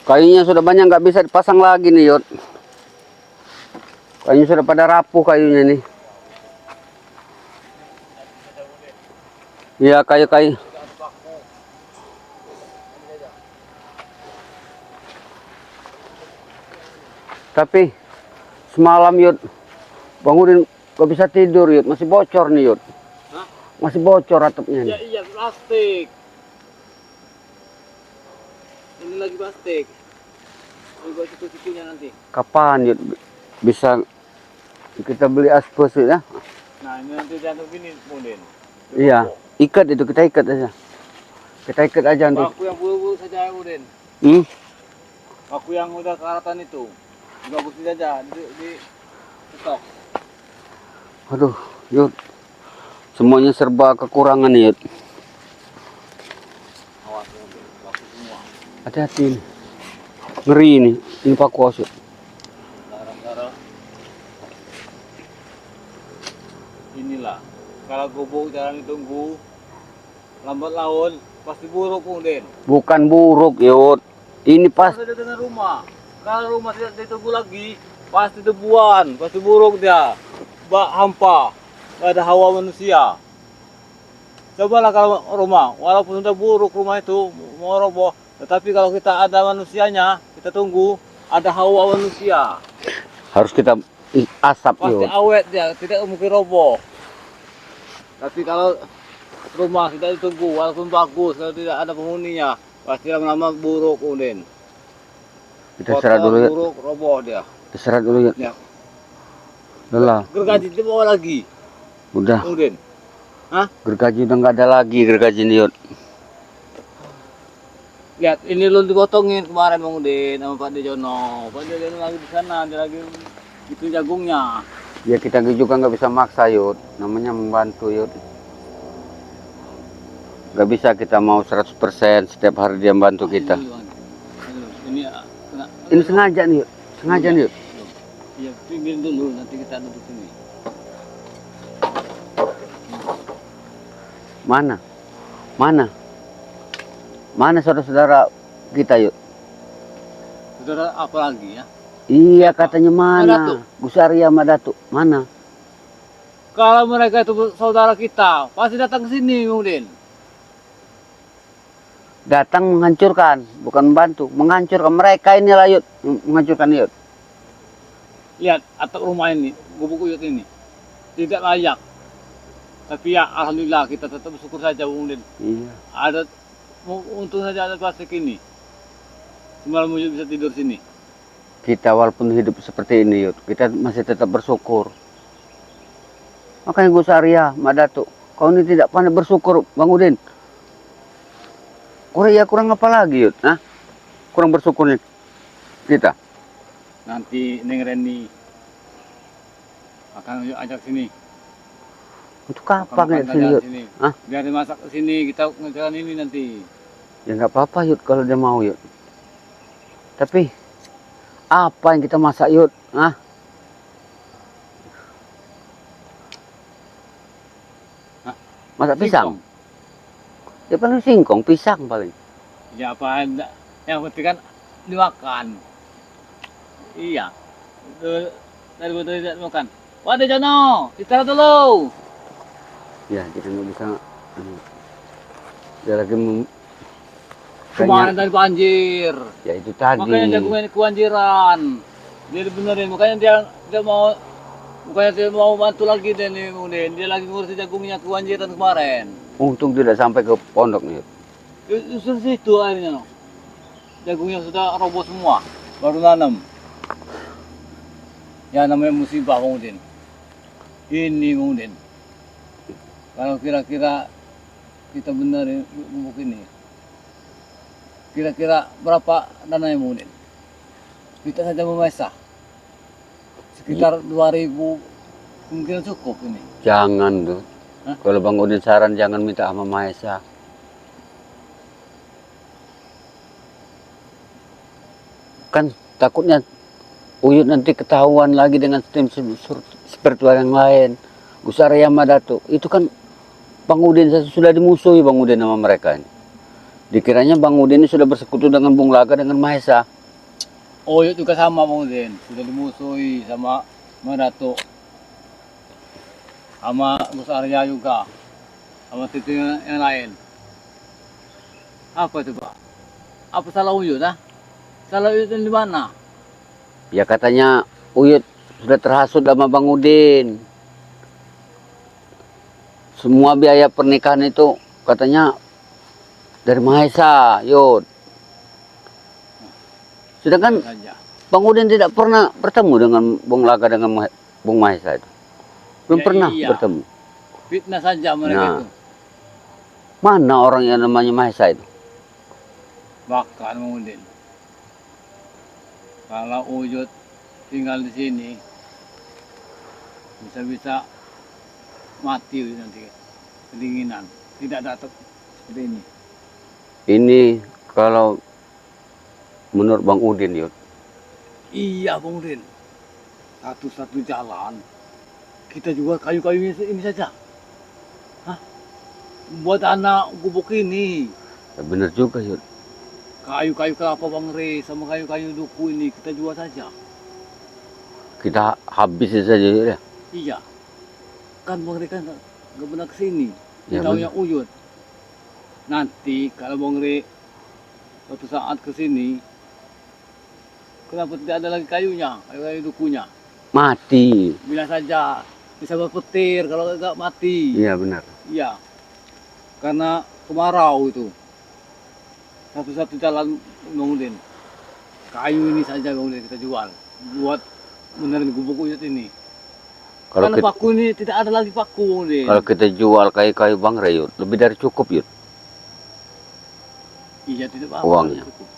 Kayunya sudah banyak, nggak bisa dipasang lagi nih, Yud. Kayunya sudah pada rapuh kayunya nih. Iya, kayu-kayu. Tapi semalam, Yud, bangunin gak bisa tidur, Yud. Masih bocor nih, Yud. Hah? Masih bocor atapnya nih. Ya iya, plastik. Ini lagi plastik. Ini buat situ-situnya nanti. Kapan, Yud, bisa kita beli aspos, Yud, ya? Nah, ini nanti jantung gini, kemudian. Iya, ikat itu, kita ikat aja. Kita ikat aja nanti. Aku yang bulu-bulu saja, kemudian. Aku yang udah karatan itu. Bagus saja di stok. Aduh, Yud. Semuanya serba kekurangan, Yud. Awas, baku semua. Hati-hati ini. Ngeri ini. Ini pakuas, Yud. Darah-darah. Inilah. Kalau gubuk jarang ditunggu, lambat laun pasti buruk kemudian. Bukan buruk, Yud. Ini pas. Pas ada dengan rumah. Kalau rumah tidak ditunggu lagi, pasti debuan, pasti buruk dia. Hampa, gak ada hawa manusia. Cobalah kalau rumah, walaupun sudah buruk rumah itu mau roboh, tetapi kalau kita ada manusianya, kita tunggu ada hawa manusia. Harus kita asap, Pasti Yud. awet dia, tidak mungkin roboh. Tapi kalau rumah kita ditunggu, walaupun bagus, kalau tidak ada penghuninya, pasti lama-lama buruk kemudian. Kita istirahat dulu, Yud. Buruk, roboh dia. Istirahat dulu, Yud. Ya. Lelah. Gergaji itu bawa lagi, Udah. kemudian. Hah? Gergaji udah nggak ada lagi, gergaji ini, Yud. Lihat, ini lu dipotongin kemarin Bang Udin sama Pak Dejono. Pak Dejono lagi di sana, dia lagi itu jagungnya. Ya kita juga nggak bisa maksa, Yud. Namanya membantu, Yud. Nggak bisa kita mau 100% setiap hari dia membantu kita. Ini, Bang. Ini kena. Ini sengaja nih, Yud. Sengaja nih, Yud. Iya, pinggir dulu, nanti kita duduk sini. Mana? Mana? Mana saudara-saudara kita, Yud? Saudara apa lagi ya? Iya, katanya mana? Madatu. Gus Arya Madatu. Mana? Kalau mereka itu saudara kita, pasti datang ke sini, Bang Udin. Datang menghancurkan, bukan membantu. Menghancurkan mereka inilah, Yud. Menghancurkan, Yud. Lihat atap rumah ini, gubuk uyut ini. Tidak layak. Tapi ya alhamdulillah kita tetap bersyukur saja, Bang Udin. Iya. Ada untung saja ada plastik ini. Semalam Uyut bisa tidur sini. Kita walaupun hidup seperti ini, Yud, kita masih tetap bersyukur. Makanya Gus Arya Madatu, kau ini tidak pandai bersyukur, Bang Udin. Kurang apa lagi, Yud? Hah? Kurang bersyukur nih kita. Nanti Neng Reni akan Uyut ajak sini. Untuk apa Makan-makan kayak sini, saja Yud? sini. Hah? Biar dimasak ke sini, kita ngerjakan ini nanti. Ya nggak apa-apa, Yud, kalau dia mau, Yud. Tapi apa yang kita masak, Yud? Hah? Hah? Masak pisang? Singkong. Ya paling singkong, pisang paling. Ya apa anda? Yang penting kan dimakan. Iya. Dari betul tidak makan. Waduh Jono, istirahat dulu. Ya, kita nggak bisa. Dia lagi Kemarin tadi banjir. ya itu tadi. Makanya jagungnya ini kebanjiran. Dia dibenerin, makanya dia mau bukannya dia mau bantu lagi dan kemudian dia lagi ngurus jagungnya kebanjiran kemarin. Untung tidak sampai ke pondok nih. Justru situ akhirnya. Jagungnya sudah roboh semua, baru nanam. Ya namanya musibah kemudian. Ini kemudian. Kalau kira-kira kita benerin bubuk ini, kira-kira berapa dananya kemudian? Kita saja memasah. Sekitar 2.000 mungkin cukup ini. Jangan tuh. Hah? Kalau Bang Udin saran jangan minta sama Maesa. Kan takutnya Uyut nanti ketahuan lagi dengan tim spiritual yang lain. Gus Arya Madatu. Itu kan Bang Udin sudah dimusuhi Bang Udin sama mereka ini. Dikiranya Bang Udin ini sudah bersekutu dengan Bung Laga dengan Maesa. Uyut juga sama Bang Udin, sudah dimusuhi sama mga dato. Sama Gus Arya juga, sama titik yang lain. Apa itu Pak? Apa salah Uyut ah? Salah Uyut di mana? Ya katanya Uyut sudah terhasut sama Bang Udin. Semua biaya pernikahan itu katanya dari Mahesa, Yud. Sedangkan Saja. Bang Udin tidak pernah bertemu dengan Bung Laga dengan Bung Mahesa itu. Belum Ya, pernah iya. bertemu. Fitnah saja mereka Nah. itu. Mana orang yang namanya Mahesa itu? Bahkan Bang Udin. Kalau Uyut tinggal di sini, bisa-bisa mati nanti kedinginan. Tidak datang seperti ini. Ini kalau menurut Bang Udin, Yud. Iya Bang Udin. Satu-satu jalan. Kita jual kayu-kayu ini saja. Hah? Buat anak gubuk ini. Ya, benar juga, Yud. Kayu-kayu kelapa Bang Re sama kayu-kayu duku ini kita jual saja. Kita habisin saja, Yud. Ya. Iya. Kan Bang Re kan nggak pernah kesini. Ya, Taunya Uyut. Nanti kalau Bang Re suatu saat kesini, kenapa tidak ada lagi kayunya, kayu-kayu dukunya? Mati. Bilang saja bisa berpetir kalau nggak mati. Iya, benar. Iya. Karena kemarau itu. Satu-satu jalan Bang Udin. Kayu ini saja Bang Udin kita jual. Buat benerin gubuk Uyut ini. Kalau Karena kita, paku ini tidak ada lagi paku Bang Udin. kalau kita jual kayu-kayu Bang Re, Yud, lebih dari cukup, Yud. Iya tidak apa-apa. Uangnya. Cukup.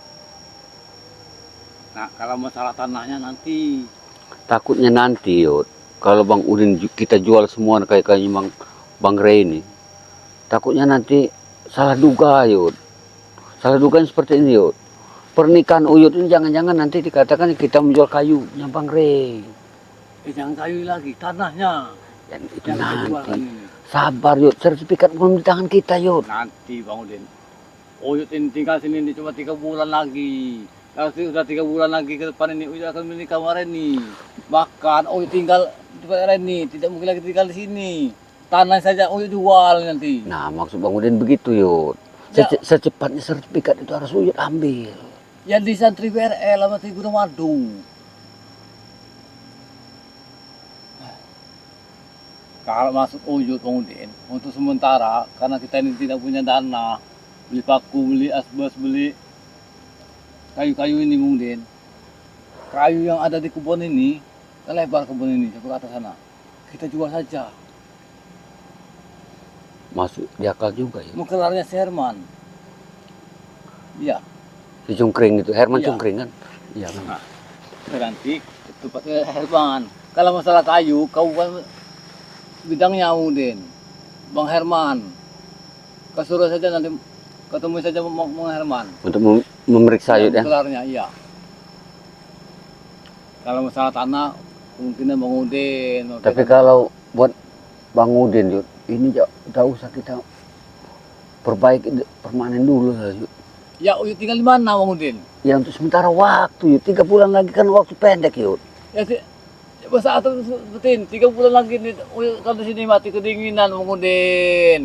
Nah kalau masalah tanahnya nanti. Takutnya nanti, Yud, kalau Bang Udin kita jual semua kayu-kayu Bang Re ini, takutnya nanti salah duga, Yud. Salah dugaan seperti ini, Yud. Pernikahan Uyut ini jangan-jangan nanti dikatakan kita menjual kayunya Bang Re. Jangan kayu lagi, tanahnya. Dan itu Yang kita jualkan nanti. ini. Sabar, Yud. Sertifikat belum di tangan kita, Yud. Nanti Bang Udin. Uyut ini tinggal sini ini cuma 3 bulan lagi. Kalau sudah 3 bulan lagi ke depan ini Uyut akan menikah sama Reni. Bahkan Uyut tinggal di tempat Reni, tidak mungkin lagi tinggal di sini. Tanah saja Uyut jual nanti. Nah, maksud Bang Udin begitu, Yud. Ya. Secepatnya sertifikat itu harus Uyut ambil. Yang di santri BRL sama di Gunung Madu. Kalau masuk Uyut Bang Udin, untuk sementara karena kita ini tidak punya dana, beli paku, beli asbes, beli kayu-kayu ini Bang Udin. Kayu yang ada di kebun ini, lebar kebun ini sampai ke atas sana. Kita jual saja. Masuk di akal juga, Yud. Mukelarnya si Herman. Iya. Si Cungkring itu, Herman Iya. Cungkring kan? Iya, kan? Nanti tempat Herman. Kalau masalah kayu, kau kan bidangnya Bang Udin. Bang Herman. Kau suruh saja nanti ketemu saja Bang Herman. Untuk memeriksa, Yud, ya. Mukelarnya, iya. Kalau masalah tanah, kemungkinan Bang Udin. Tapi kalau buat Bang Udin, Yud, ini tidak usah kita perbaiki permanen dulu, Yud. Ya, Uyut tinggal di mana Bang Udin? Ya untuk sementara waktu, Yud. 3 bulan lagi kan waktu pendek, Yud. Ya, saat seperti ini, 3 bulan lagi nih, Uyut kalau di sini mati kedinginan Bang Udin.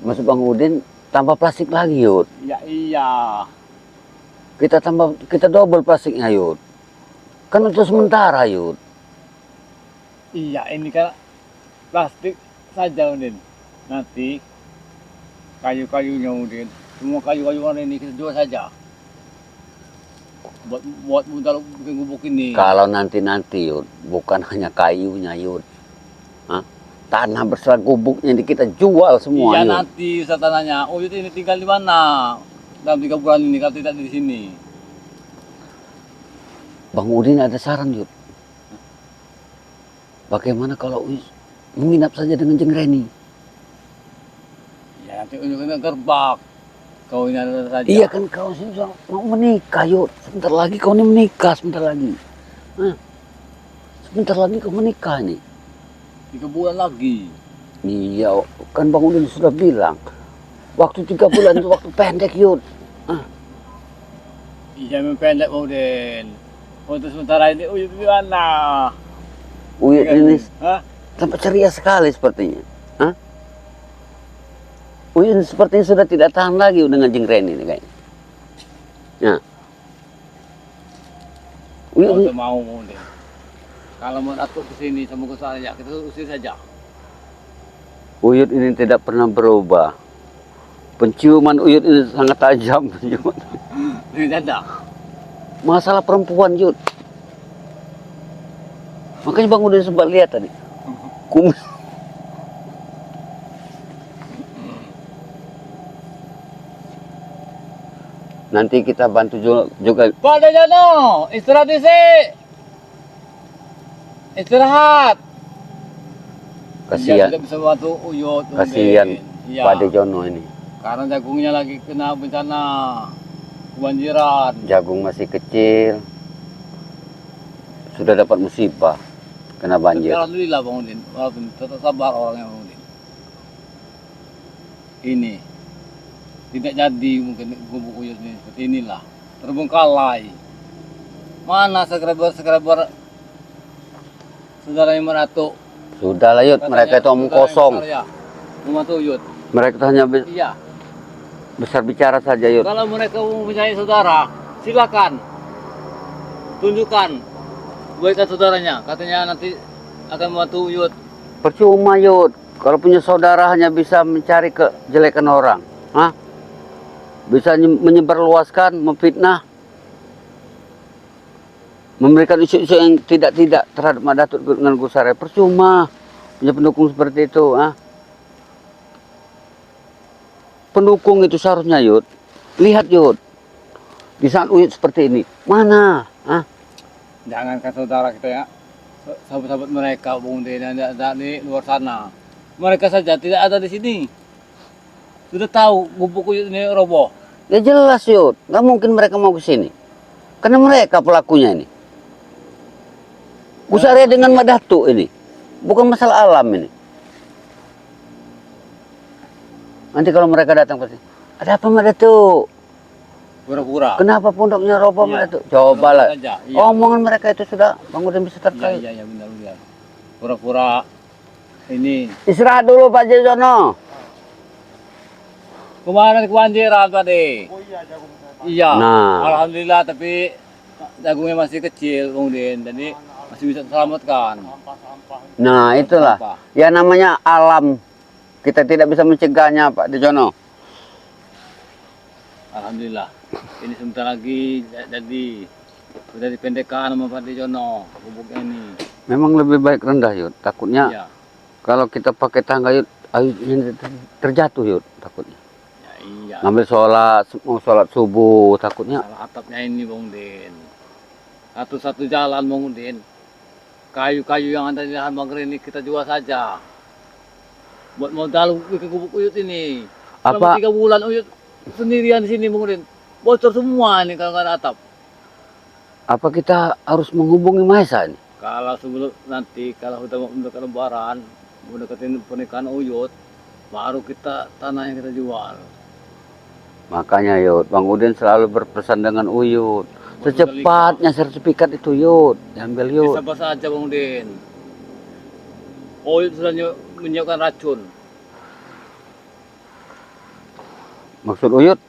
Maksud Bang Udin tambah plastik lagi, Yud. Ya iya. Kita double plastiknya, Yud. Kan untuk sementara, Yud. Iya, ini kan plastik saja Udin. Nanti kayu-kayunya Udin, semua kayu-kayu ini kita jual saja. Buat modal bikin gubuk ini. Kalau nanti, Yud, bukan hanya kayunya, Yud. Hah? Tanah bersama gubuknya ini kita jual semua, Iya Yud. nanti Ustaz tanahnya, Uyut ini tinggal di mana? Dalam 3 bulan ini kalau tidak di sini. Bang Udin ada saran, Yud. Bagaimana kalau Uyut menginap saja dengan Jeng Reni? Ya nanti Uyut kena gerbak. Kau ini ada saja. Iya kan kau sudah mau menikah, Yud. Sebentar lagi kau ini menikah, sebentar lagi. Hah? Sebentar lagi kau menikah nih. 3 bulan lagi. Iya, kan Bang Udin sudah bilang. Waktu 3 bulan itu waktu pendek, Yud. Iya pendek Bang Udin. Untuk sementara ini Uyut gimana? Uyut ini Hah? tampak ceria sekali sepertinya. Hah? Uyut sepertinya sudah tidak tahan lagi dengan Jengren ini kayaknya. Ya. Uyut Kalau ini, mau Bang Udin. Kalau mau atur ke sini sama ke saya, kita usir saja. Uyut ini tidak pernah berubah. Penciuman Uyut ini sangat tajam. Penciuman. Ini saja. Masalah perempuan, Yud. Makanya Bang udah sempat lihat tadi. Kumis. Nanti kita bantu juga. Pak Dejano, istirahat isi. Istirahat. Kasihan, Tidak bisa bantu Uyut. Bang kasihan Udin. Iya. Pak Dejono ini. Karena jagungnya lagi kena bencana kebanjiran. Jagung masih kecil. Sudah dapat musibah. Kena banjir. Tapi alhamdulillah Bang Udin, walaupun tetap sabar orangnya Bang Udin. Ini tidak jadi mungkin gubuk Uyut ini seperti inilah, terbengkalai. Mana subscriber saudara yang meratuk? Sudah lah Yud, mereka itu omong kosong. Membantu Uyut. Mereka hanya Iya. besar bicara saja Yud. Kalau mereka mempunyai saudara, silakan tunjukkan kebaikan saudaranya. Katanya nanti akan membantu Uyut. Percuma Yud, kalau punya saudara hanya bisa mencari kejelekan orang. Hah? Bisa menyebarluaskan, memfitnah. Memberikan isu-isu yang tidak-tidak terhadap Mak Datuk dengan Gus Sarai. Percuma punya pendukung seperti itu. Hah? Pendukung itu seharusnya Yud. Lihat Yud. Di saat Uyut seperti ini. Mana? Hah? Jangankan saudara kita ya, sahabat-sahabat mereka Bung Udin yang ada di luar sana. Mereka saja tidak ada di sini. Sudah tahu gubuk Uyut ini roboh. Ya jelas Yud. Nggak mungkin mereka mau ke sini. Karena mereka pelakunya ini. Gus Sarai dengan Mak Datuk ini. Bukan masalah alam ini. Nanti kalau mereka datang pasti, ada apa Mak Datuk? Pura-pura. Kenapa pondoknya roboh Mak Iya. Datuk? Cobalah. Pura-pura saja, iya. Omongan mereka itu sudah Bang Udin bisa Iya, terkait. iya, iya, benar. Pura-pura ini. Istirahat dulu Pak Jejono. Kemarin kebanjiran tadi. Oh iya, jagung saya. Iya. Nah. Alhamdulillah tapi jagungnya masih kecil Bung Udin, jadi masih bisa diselamatkan. Sampah-sampah. Nah itulah. Sampah. Ya namanya alam. Kita tidak bisa mencegahnya Pak Dejono. Alhamdulillah. Ini sebentar lagi jadi sudah dipendekkan sama Pak Dejono gubuknya ini. Memang lebih baik rendah Yud. Takutnya Iya. kalau kita pakai tangga Yud, ayo ini terjatuh Yud. Takutnya. Ya, iya. Ngambil sholat, mau sholat subuh. Takutnya. Salah atapnya ini Bung Udin. Satu-satu jalan Bung Udin. Kayu-kayu yang ada di lahan bangker ini kita jual saja. Buat modal bikin gubuk Uyut ini. Selama Apa? 3 bulan Uyut sendirian di sini Bung Udin. Bocor semua ini kalau nggak ada atap. Apa kita harus menghubungi Maesa ini? Kalau sebelum nanti kalau sudah mau mendekat lebaran, mendekatin pernikahan Uyut, baru kita tanah yang kita jual. Makanya Yud, Bang Udin selalu berpesan dengan Uyut. Secepatnya sertifikat itu Yud, diambil Yud. Sabar saja Bung Udin. Uyut sudah menyiapkan racun. Maksud Uyut,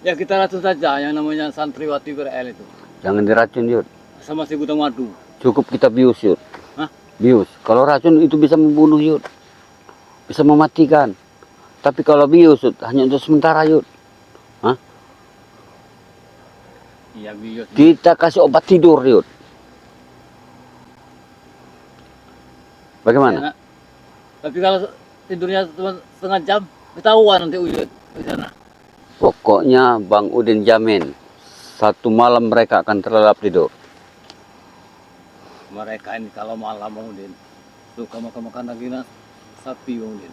Ya kita racun saja yang namanya santriwati BRL itu. jangan diracun Yud. Sama si gudang madu. Cukup kita bius Yud. Hah? Bius. Kalau racun itu bisa membunuh Yud. Bisa mematikan. Tapi kalau bius Yud, hanya untuk sementara Yud. Iya bios. Kita kasih obat tidur Yud. Bagaimana? Ya, tapi kalau tidurnya cuma setengah jam, ketahuan nanti Uyut di sana. Pokoknya Bang Udin jamin. Satu malam mereka akan terlelap tidur. Mereka ini kalau malam Bang Udin suka makan daging sapi Bang Udin.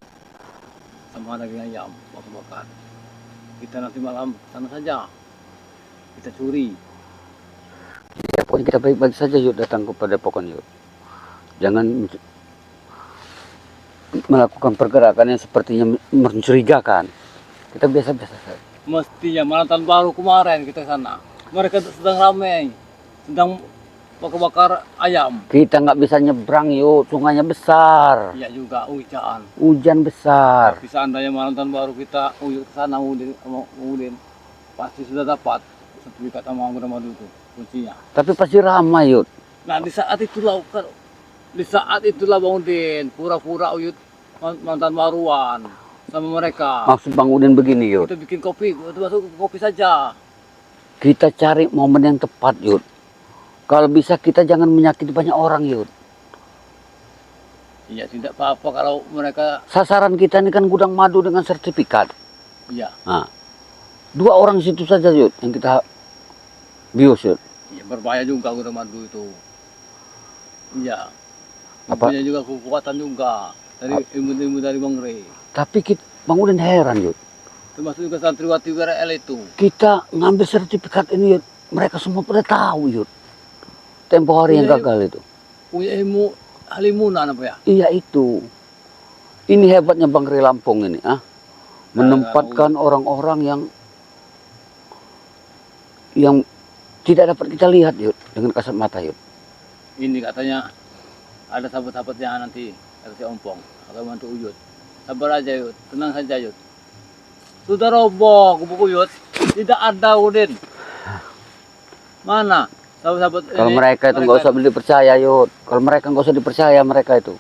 Sama daging ayam bakar-bakar. Kita nanti malam sana saja. Kita curi. Ya, pokoknya kita baik-baik saja Yud datang kepada pokoknya Yud. Jangan melakukan pergerakan yang sepertinya mencurigakan. Kita biasa-biasa saja. Mestinya malam tahun baru kemarin kita sana. Mereka sedang ramai, sedang bakar-bakar ayam. Kita nggak bisa nyebrang yuk, sungainya besar. Iya juga hujan. Hujan besar. Tapi seandainya malam tahun baru kita uyuk ke sana kemudian pasti sudah dapat sertifikat sama Anggur Madu itu kuncinya. Tapi pasti ramai yuk. Nah di saat itulah Bang Udin pura-pura uyut mantan baruan sama mereka. Maksud Bang Udin begini yuk. Kita bikin kopi, itu masuk kopi saja. Kita cari momen yang tepat yuk. Kalau bisa kita jangan menyakiti banyak orang yuk. Iya tidak apa-apa kalau mereka. Sasaran kita ini kan gudang madu dengan sertifikat. Iya. Nah, 2 orang situ saja yuk yang kita bios yuk. Iya berbahaya juga Anggur Madu itu. Iya. Apa? Punya juga kekuatan juga dari ilmu-ilmu dari Bang Rey. Tapi kita, Bang Udin heran yuk. Termasuk juga santriwati WRL itu. Kita ngambil sertifikat ini yuk. Mereka semua pada tahu yuk. Tempo hari yang Iya, gagal itu. Punya ilmu halimunan apa ya? Iya itu. Ini hebatnya Bang Rey Lampung ini, menempatkan orang-orang yang tidak dapat kita lihat yuk dengan kasat mata yuk. Ini katanya ada sahabat-sahabatnya nanti kata si Ompong akan bantu Uyut. Sabar aja Yud, tenang saja Yud. Sudah roboh gubuk Uyut, tidak ada Udin. Mana sahabat-sahabat Kalau ini, mereka itu nggak usah dipercaya yuk. Kalau mereka nggak usah dipercaya mereka itu.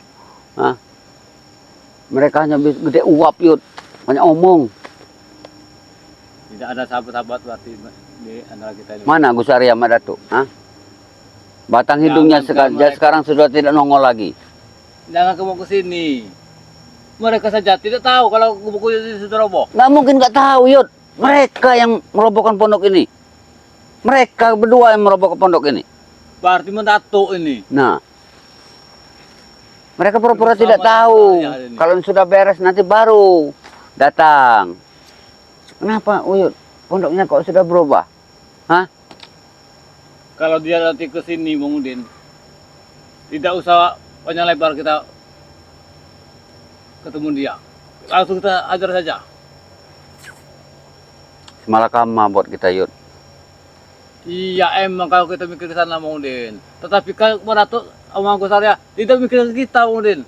Mereka hanya gede uap yuk, banyak omong. tidak ada sahabat-sahabat berarti di antara kita ini. Mana Gus Arya Madatu? Batang hidungnya sekarang sudah tidak nongol lagi. Jangan kamu ke sini. Mereka saja tidak tahu kalau gubuk Uyut itu sudah roboh. Nggak mungkin nggak tahu yuk. Mereka yang merobohkan pondok ini. Mereka berdua yang merobohkan pondok ini. Berarti mendatuk ini. Nah, mereka pura-pura Bersama tidak tahu. dengan ini. Kalau sudah beres nanti baru datang. Kenapa Uyut? Pondoknya kok sudah berubah? Kalau dia nanti ke sini Bang Udin, tidak usah panjang lebar kita ketemu dia. Langsung kita ajar saja. Semalakama buat kita Yud. Iya emang kalau kita mikir ke sana Bang Udin. Tetapi kalau Datuk sama Gus Arya tidak mikir ke kita Bang Udin.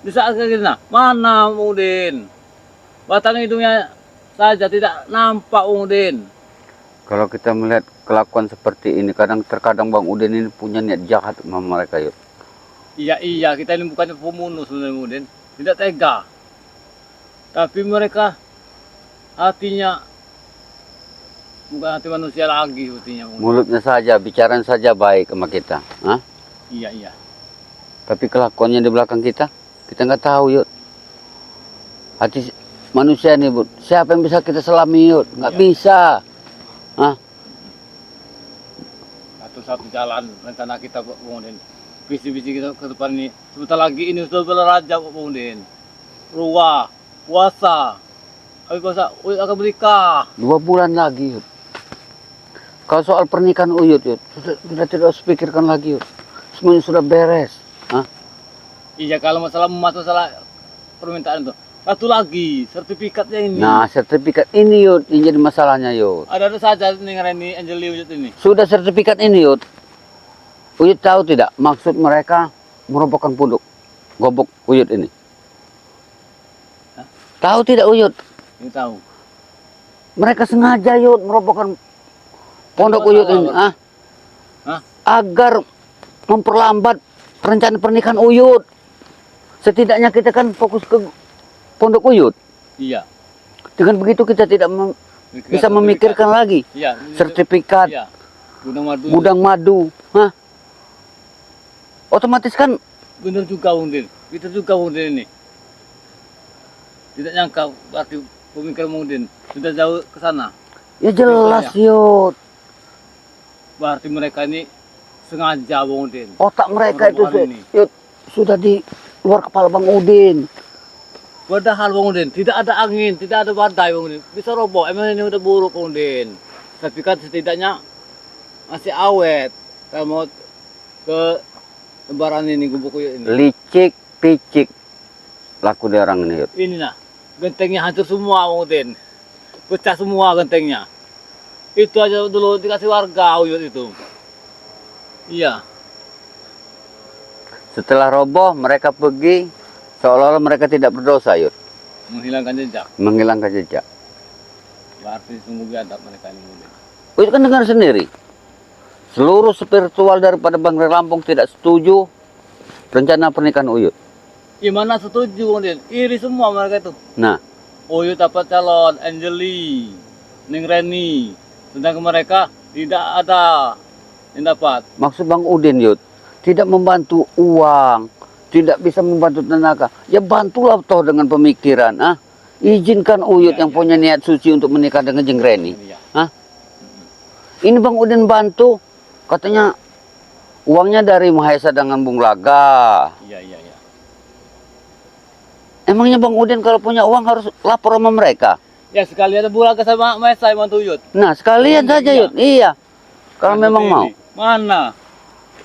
Di saat kayak gini, mana Bang Udin? Batang hidungnya saja tidak nampak Bang Udin. Kalau kita melihat kelakuan seperti ini, terkadang Bang Udin ini punya niat jahat sama mereka Yud. Iya, kita ini bukannya pembunuh sebenarnya Bang Udin. Tidak tega. Tapi mereka hatinya bukan hati manusia lagi hatinya Bang Udin. Mulutnya saja, bicaranya saja baik sama kita. Iya. Tapi kelakuannya di belakang kita nggak tahu Yud. Hati manusia nih Bud, siapa yang bisa kita selami Yud? Nggak bisa. Satu jalan rencana kita Bang Udin. Visi-visi kita ke depan ini. Sebentar lagi ini sudah belaraja Bang Udin. Ruah, puasa. Habis puasa, Uyut akan menikah. 2 bulan lagi Yud. Kalau soal pernikahan Uyut Yud, sudah tidak harus pikirkan lagi Yud. Semuanya sudah beres. Iya kalau masalah permintaan itu. Satu lagi, sertifikatnya ini. Nah, sertifikat ini Yud, yang jadi masalahnya Yud. Ada saja nih Reni Anjeli Uyut ini. Sudah sertifikat ini Yud. Uyut tahu tidak maksud mereka merobohkan pondok gobok Uyut ini? Tahu tidak Uyut? Ini tahu. Mereka sengaja Yud merobohkan pondok Uyut ini. Agar memperlambat rencana pernikahan Uyut. Setidaknya kita kan fokus ke pondok Uyut. Iya. Dengan begitu kita tidak bisa memikirkan lagi Iya. sertifikat, Iya. gudang madu. Otomatis kan Benar juga Undin. Kita juga Undin ini. Tidak nyangka berarti pemikiran Undin sudah jauh ke sana. ya jelas Yud. Berarti mereka ini sengaja Bang Udin. Otak mereka itu Perempuan ini. Yud, sudah di luar kepala Bang Udin. Padahal Bang Udin tidak ada angin, tidak ada badai Bang Udin. Bisa roboh. Emang ini udah buruk Bang Udin. Tapi kan setidaknya masih awet. Kalau mau ke lebaran ini gubuk Uyut ini. Licik, picik. Laku dia orang ini Yud. Ini nah, gentengnya hancur semua Bang Udin. Pecah semua gentengnya. Itu aja dulu dikasih warga Uyut itu. Iya. Setelah roboh mereka pergi seolah-olah mereka tidak berdosa, Yud. Menghilangkan jejak. Menghilangkan jejak. Berarti sungguh biadab mereka ini Udin. Uyut kan dengar sendiri. Seluruh spiritual daripada Bangre Lampung tidak setuju rencana pernikahan Uyut. Gimana setuju Udin? Iri semua mereka itu. Nah, Uyut dapat calon Angeli, Ning Reni. Sedangkan mereka tidak ada yang dapat. maksud Bang Udin, Yud, tidak membantu uang, tidak bisa membantu tenaga. Ya bantulah toh dengan pemikiran. Ah, izinkan Uyut Ya, yang ya. punya niat suci untuk menikah dengan Jeng Reni. Iya. Hah? Ini Bang Udin bantu, katanya uangnya dari Mahesa dengan Bung Laga. Iya, iya, iya. Emangnya Bang Udin kalau punya uang harus lapor sama mereka? Ya sekali ada Bulaga sama Maesa yang bantu Uyut. Nah, sekalian saja, Iya. Yud. Iya. Kalau Seperti memang mau. ini. Mana?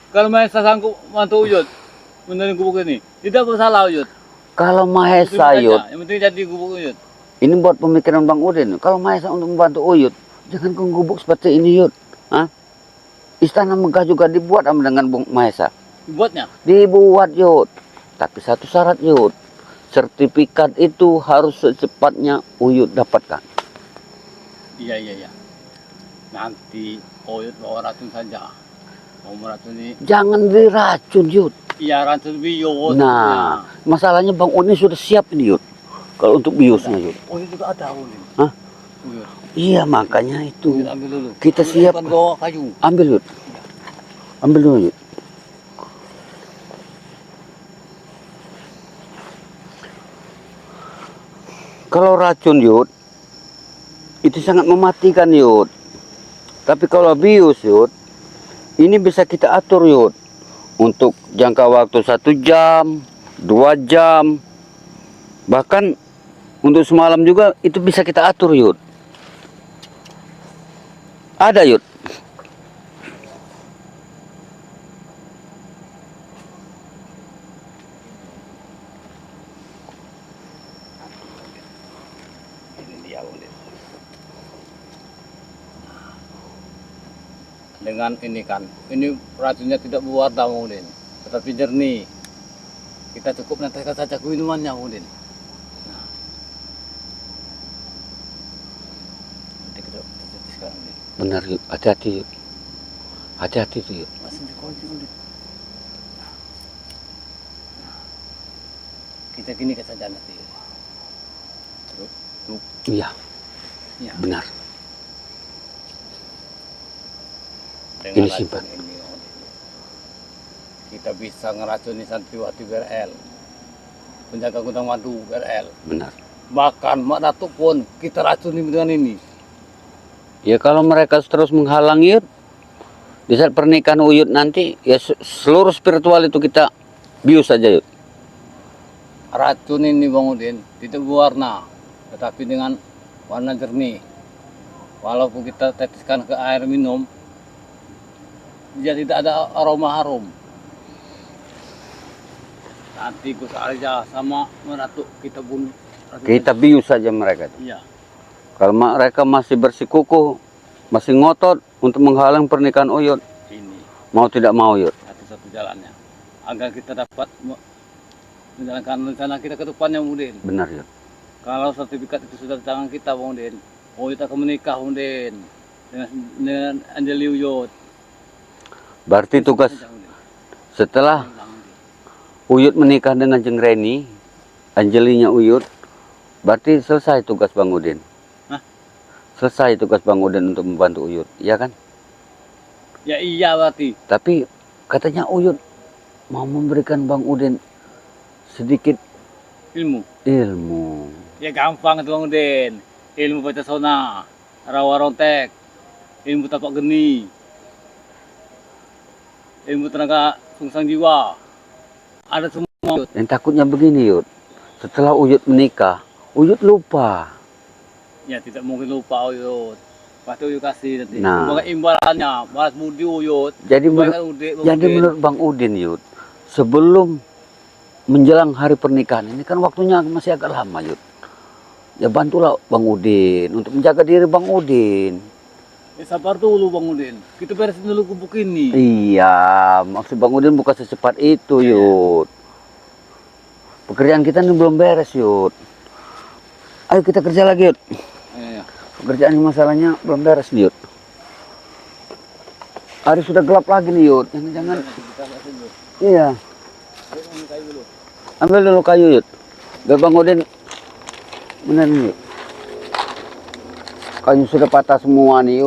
Kalau Maesa sanggup bantu Uyut menerin gubuk ini, tidak bersalah Uyut. Kalau Itu Mahesa, saja. Yud, Yang penting jadi gubuk Uyut. ini buat pemikiran Bang Udin. Kalau Mahesa untuk membantu Uyut, jangan kau gubuk seperti ini, Yud. Hah? Istana megah juga dibuat sama dengan Bung Mahesa. Dibuatnya. Dibuat, Yud. Tapi satu syarat, Yud. Sertifikat itu harus secepatnya Uyut dapatkan. Iya, iya, iya. Nanti Uyut bawa racun saja. Mau meracuni. Jangan diracun, Yud. Iya, racun bios. Nah, masalahnya Bang Udin sudah siap ini, Yud. Kalau untuk biosnya, Yud. Uyut juga ada Uyut. Hah? Uyut. Iya, makanya itu. Uyut ambil dulu. Kita Uyut siap. bukan bawa kayu. Ambil, Yud. Ambil dulu, Yud. Kalau racun, Yud, itu sangat mematikan, Yud. Tapi kalau bius, Yud, ini bisa kita atur, Yud. Untuk jangka waktu 1 jam, 2 jam. Bahkan untuk semalam juga itu bisa kita atur, Yud. Ada, Yud. Ini dia Udin. Dengan ini kan, ini racunnya tidak berwarna Udin, tetapi jernih. Kita cukup neteskan saja ke minumannya Udin. Nah. Nanti kita teteskan Udin. Benar, Yud. Hati-hati, Yud. Hati-hati tuh, Yud. Masih dikunci Udin. Kita gini ke saja nanti. Tuh, Iya, ya. benar. Dengan Ini racun simpan. ini, Udin. Kita bisa ngeracuni santriwati BRL, penjaga gudang madu BRL. Benar. Bahkan Mak Datuk pun kita racuni dengan ini. Ya kalau mereka terus menghalangi, Yud, di saat pernikahan Uyut nanti, ya seluruh spiritual itu kita bius saja, Yud. Racun ini Bang Udin tidak berwarna, tetapi dengan warna jernih. Walaupun kita teteskan ke air minum, dia tidak ada aroma harum. Nanti Gus Arja sama Meratuk kita bunuh. Kita bius saja mereka. Iya. Kalau mereka masih bersikukuh, masih ngotot untuk menghalang pernikahan Uyut, Ini mau tidak mau, Yud. satu-satu jalannya. Agar kita dapat menjalankan rencana kita ke depannya Bang Udin. Benar, Yud. Kalau sertifikat itu sudah di tangan kita Bang Udin, Uyut akan menikah Bang Udin dengan Angeli Uyut. Berarti tugas setelah Uyut menikah dengan Jeng Reni, Angelinya Uyut, berarti selesai tugas Bang Udin. Hah? Selesai tugas Bang Udin untuk membantu Uyut, iya kan? Ya iya berarti. Tapi katanya Uyut mau memberikan Bang Udin sedikit Ilmu. ilmu. Ya gampang itu Bang Udin. Ilmu baca sona, rawa rontek, ilmu tapak geni, ilmu tenaga sungsang jiwa. Ada semua. Uyut. Yang takutnya begini, Yud. Setelah Uyut menikah, Uyut lupa. Ya tidak mungkin lupa Uyut. Pasti Uyut kasih nanti. Nah. Sebagai imbalannya, balas budi Uyut. Jadi Kebaikan jadi menurut Bang Udin, Yud, sebelum menjelang hari pernikahan ini kan waktunya masih agak lama, Yud. Ya bantulah Bang Udin untuk menjaga diri Bang Udin. sabar dulu Bang Udin. Kita beresin dulu gubuk ini. Iya, maksud Bang Udin bukan secepat itu, Iya. Yud. Pekerjaan kita ini belum beres, Yud. Ayo kita kerja lagi, Yud. Iya. Pekerjaan ini masalahnya belum beres, Yud. Hari sudah gelap lagi nih, Yud. Jangan-jangan. Kita beresin dulu. Iya. Ayo, ambil kayu dulu. Ambil dulu kayu, Yud. Biar Bang Udin. Bener nih, Yud. Kayu sudah patah semua nih, Yud.